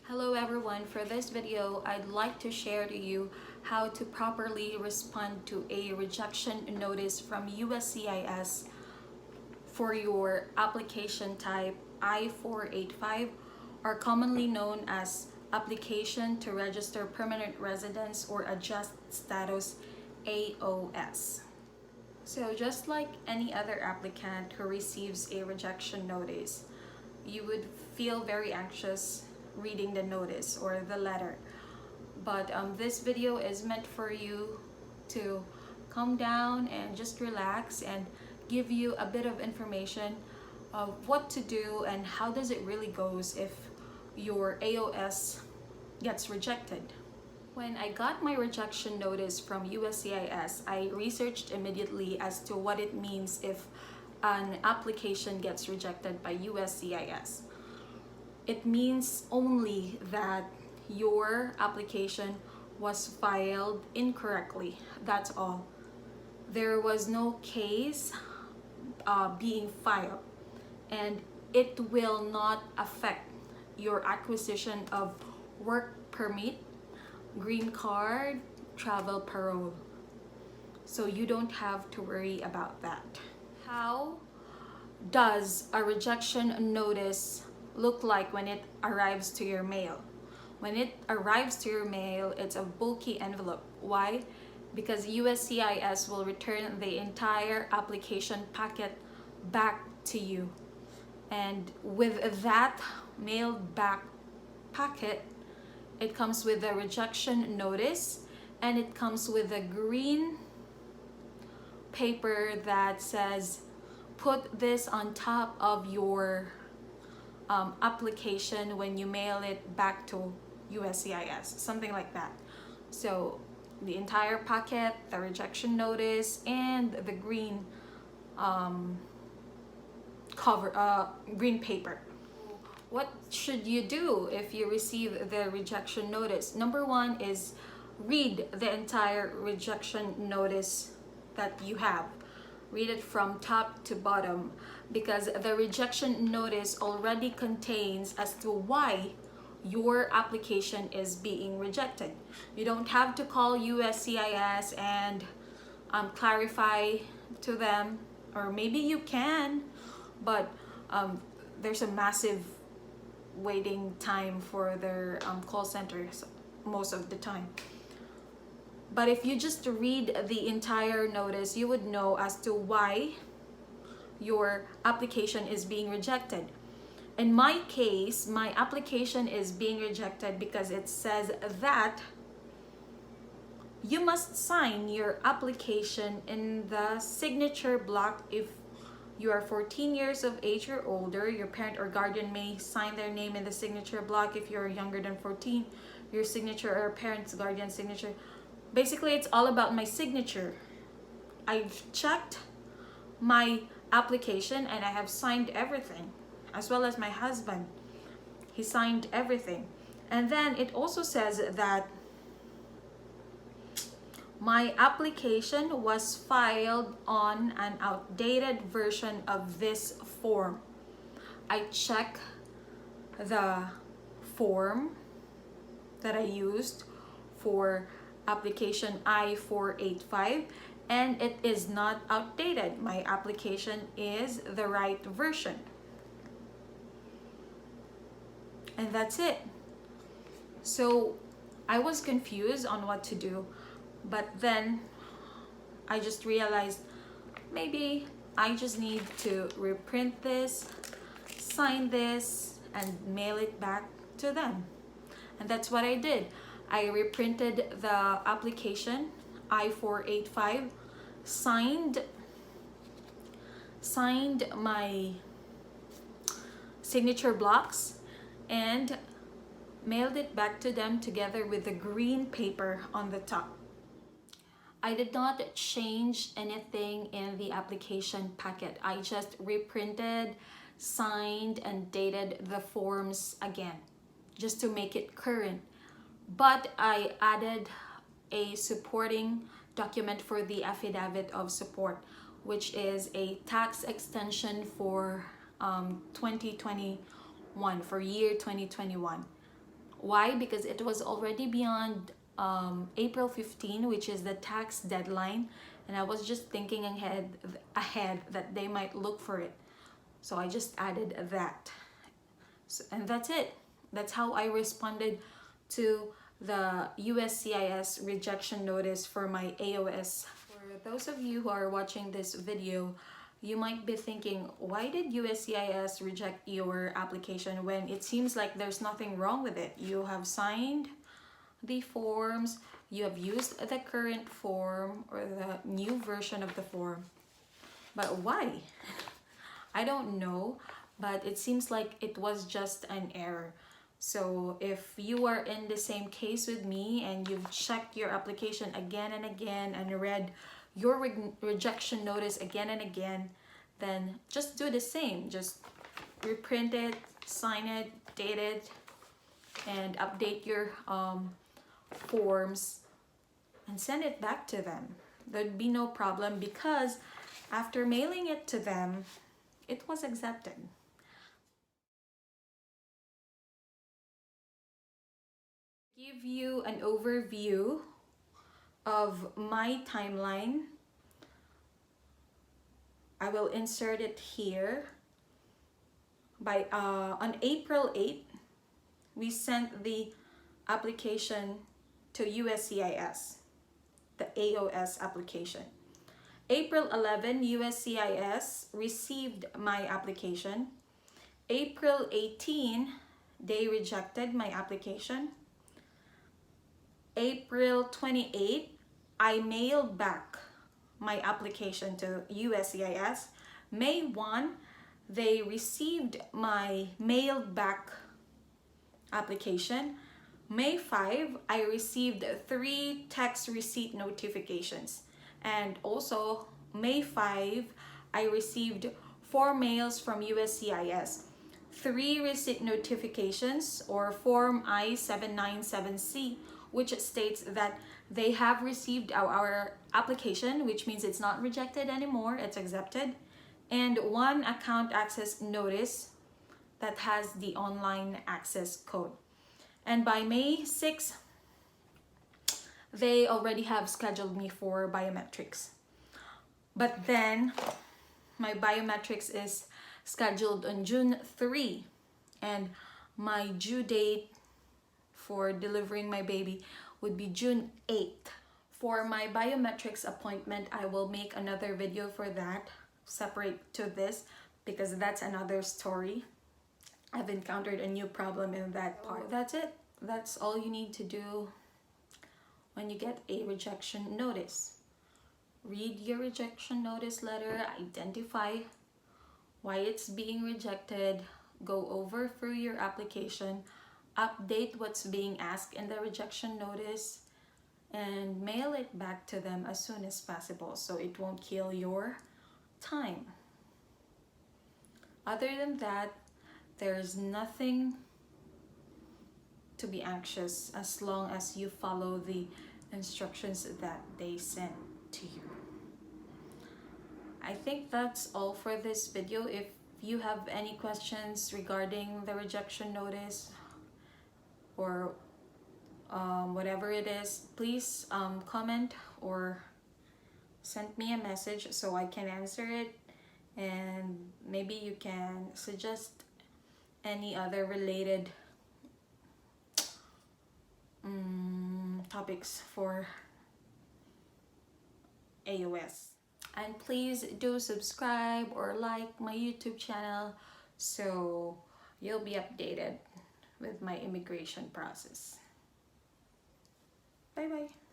Hello everyone, for this video I'd like to share to you how to properly respond to a rejection notice from USCIS for your application type I-485, or commonly known as Application to Register Permanent Residence or Adjust Status, AOS. So just like any other applicant who receives a rejection notice, you would feel very anxious reading the notice or the letter. But this video is meant for you to calm down and just relax and give you a bit of information of what to do and how does it really goes if your AOS gets rejected. When I got my rejection notice from USCIS, I researched immediately as to what it means if an application gets rejected by USCIS. It means only that your application was filed incorrectly. That's all. There was no case being filed, and it will not affect your acquisition of work permit, green card, travel parole. So you don't have to worry about that. How does a rejection notice look like when it arrives to your mail? When it arrives to your mail, it's a bulky envelope. Why? Because USCIS will return the entire application packet back to you. And with that mailed back packet, it comes with a rejection notice, and it comes with a green paper that says put this on top of your application when you mail it back to USCIS, something like that. So the entire packet, the rejection notice, and the green green paper. What should you do if you receive the rejection notice? Number one is read the entire rejection notice that you have. Read it from top to bottom, because the rejection notice already contains as to why your application is being rejected. You don't have to call USCIS and clarify to them, or maybe you can, but there's a massive waiting time for their call centers most of the time. But if you just read the entire notice, you would know as to why your application is being rejected. In my case, my application is being rejected because it says that you must sign your application in the signature block. If you are 14 years of age or older, your parent or guardian may sign their name in the signature block. If you're younger than 14, your signature or parent's guardian signature. Basically, it's all about my signature. I've checked my application and I have signed everything, as well as my husband. He signed everything. And then it also says that my application was filed on an outdated version of this form. I check the form that I used for application I-485, and it is not outdated. My application is the right version. And that's it. So I was confused on what to do, but then I just realized maybe I just need to reprint this, sign this, and mail it back to them. And that's what I did. I reprinted the application I-485, signed my signature blocks, and mailed it back to them together with the green paper on the top. I did not change anything in the application packet. I just reprinted, signed, and dated the forms again, just to make it current. But I added a supporting document for the affidavit of support, which is a tax extension for 2021, for year 2021. Why? Because it was already beyond April 15, which is the tax deadline, and I was just thinking ahead that they might look for it. So I just added that. So, and that's it. That's how I responded to the USCIS rejection notice for my AOS. For those of you who are watching this video, you might be thinking, why did USCIS reject your application when it seems like there's nothing wrong with it? You have signed the forms, you have used the current form or the new version of the form, but why? I don't know, but it seems like it was just an error. So if you are in the same case with me and you've checked your application again and again and read your rejection notice again and again, then just do the same. Just reprint it, sign it, date it, and update your forms and send it back to them. There'd be no problem because after mailing it to them, it was accepted. Give you an overview of my timeline. I will insert it here. On April 8th, we sent the application to USCIS, the AOS application. April 11, USCIS received my application. April 18, they rejected my application. April 28, I mailed back my application to USCIS. May 1, they received my mailed back application. May 5, I received 3 text receipt notifications. And also, May 5, I received 4 mails from USCIS. 3 receipt notifications or Form I-797C, which states that they have received our application, which means it's not rejected anymore, it's accepted. And 1 account access notice that has the online access code. And by May 6, they already have scheduled me for biometrics. But then my biometrics is scheduled on June 3, and my due date for delivering my baby would be June 8th. For my biometrics appointment, I will make another video for that, separate to this, because that's another story. I've encountered a new problem in that part. That's it. That's all you need to do when you get a rejection notice. Read your rejection notice letter, identify why it's being rejected, go over through your application, update what's being asked in the rejection notice, and mail it back to them as soon as possible so it won't kill your time. Other than that, there's nothing to be anxious as long as you follow the instructions that they send to you. I think that's all for this video. If you have any questions regarding the rejection notice or whatever it is, please comment or send me a message so I can answer it, and maybe you can suggest any other related topics for AOS. And please do subscribe or like my YouTube channel so you'll be updated with my immigration process. Bye bye.